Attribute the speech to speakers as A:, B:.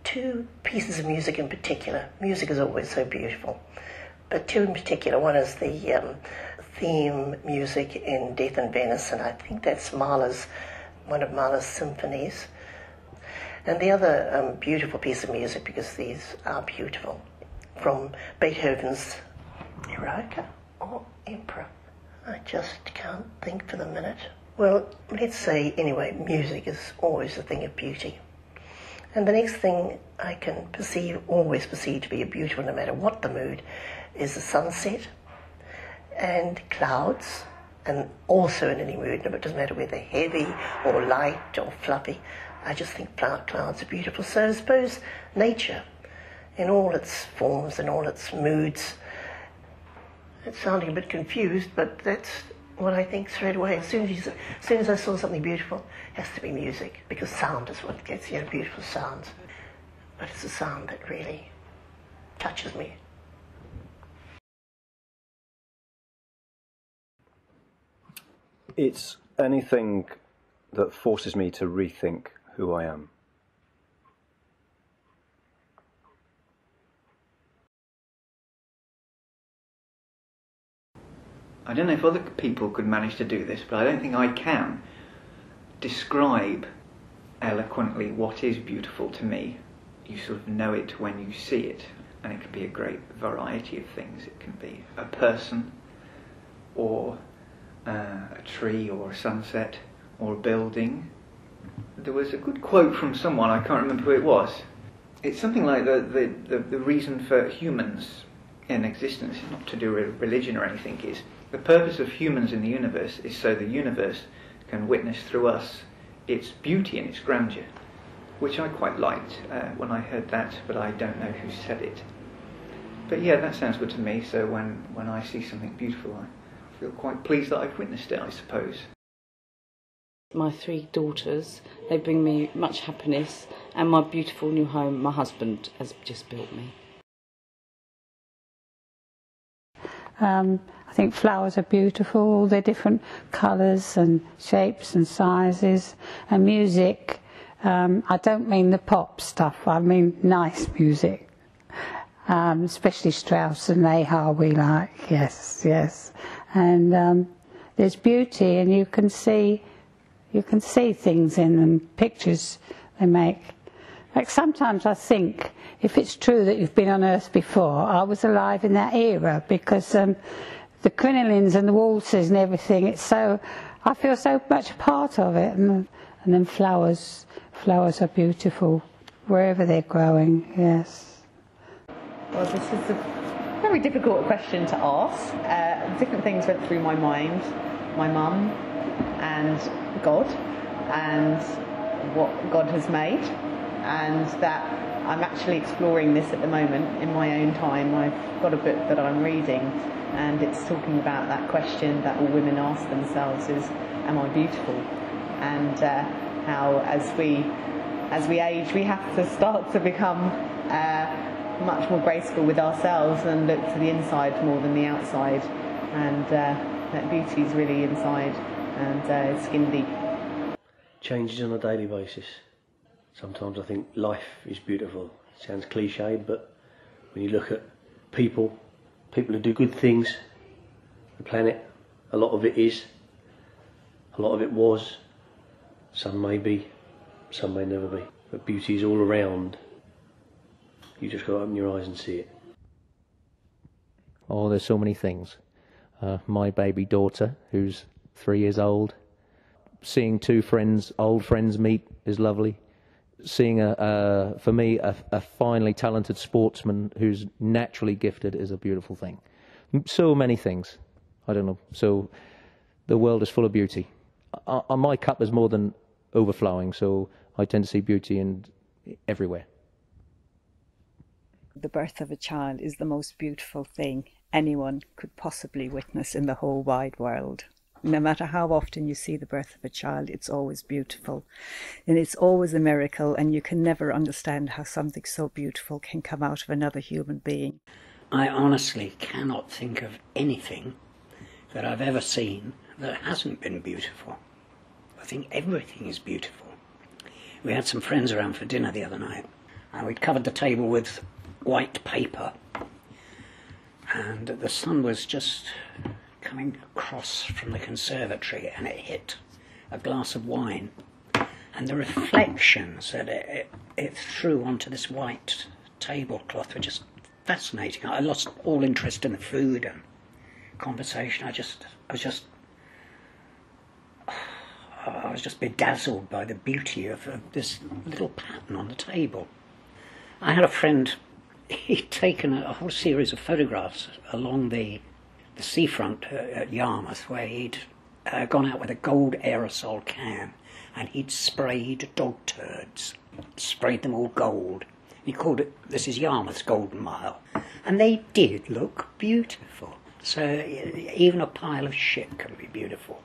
A: two pieces of music in particular. Music is always so beautiful, but two in particular. One is the theme music in Death in Venice, and I think that's one of Mahler's symphonies. And the other beautiful piece of music, because these are beautiful, from Beethoven's Eroica or Emperor. I just can't think for the minute. Well, let's say, anyway, music is always a thing of beauty. And the next thing I can always perceive to be beautiful, no matter what the mood, is the sunset and clouds, and also in any mood, it doesn't matter whether heavy or light or fluffy. I just think clouds are beautiful. So I suppose nature, in all its forms and all its moods, it's sounding a bit confused, but that's what I think straight away. As soon as I saw something beautiful, it has to be music, because sound is what gets beautiful sounds. But it's a sound that really touches me.
B: It's anything that forces me to rethink who I am.
C: I don't know if other people could manage to do this, but I don't think I can describe eloquently what is beautiful to me. You sort of know it when you see it, and it can be a great variety of things. It can be a person, or a tree, or a sunset, or a building. There was a good quote from someone, I can't remember who it was. It's something like the reason for humans in existence is not to do with religion or anything. Is the purpose of humans in the universe is so the universe can witness through us its beauty and its grandeur, which I quite liked when I heard that, but I don't know who said it. But yeah, that sounds good to me. So when I see something beautiful, I feel quite pleased that I've witnessed it, I suppose.
D: My 3 daughters, they bring me much happiness, and my beautiful new home my husband has just built me.
E: I think flowers are beautiful, they're different colours and shapes and sizes, and music. I don't mean the pop stuff, I mean nice music, especially Strauss and Lehar we like, yes. And there's beauty, and you can see things in them, pictures they make. Like sometimes I think, if it's true that you've been on Earth before, I was alive in that era, because the crinolines and the waltzes and everything, I feel so much a part of it. And then flowers are beautiful, wherever they're growing, yes.
F: Well, this is a very difficult question to ask. Different things went through my mind. My mum and God, and what God has made, and that I'm actually exploring this at the moment in my own time. I've got a book that I'm reading, and it's talking about that question that all women ask themselves is, am I beautiful? And how as we age, we have to start to become much more graceful with ourselves and look to the inside more than the outside, and that beauty is really inside, and it's skin deep.
G: Changes on a daily basis. Sometimes I think life is beautiful. It sounds cliched, but when you look at people who do good things, the planet, a lot of it is, a lot of it was, some may be, some may never be. But beauty is all around. You just got to open your eyes and see it.
H: Oh, there's so many things. My baby daughter, who's 3 years old, seeing 2 old friends meet is lovely. Seeing for me, a finely talented sportsman who's naturally gifted is a beautiful thing. So many things. I don't know. So the world is full of beauty. My cup is more than overflowing, so I tend to see beauty everywhere.
I: The birth of a child is the most beautiful thing anyone could possibly witness in the whole wide world. No matter how often you see the birth of a child, it's always beautiful. And it's always a miracle, and you can never understand how something so beautiful can come out of another human being.
J: I honestly cannot think of anything that I've ever seen that hasn't been beautiful. I think everything is beautiful. We had some friends around for dinner the other night, And we'd covered the table with white paper, and the sun was just coming across from the conservatory, and it hit a glass of wine, and the reflections that it threw onto this white tablecloth were just fascinating. I lost all interest in the food and conversation. I was just bedazzled by the beauty of this little pattern on the table. I had a friend, he'd taken a whole series of photographs along the seafront at Yarmouth, where he'd gone out with a gold aerosol can and he'd sprayed dog turds, sprayed them all gold. He called it, this is Yarmouth's Golden Mile. And they did look beautiful. So even a pile of shit can be beautiful.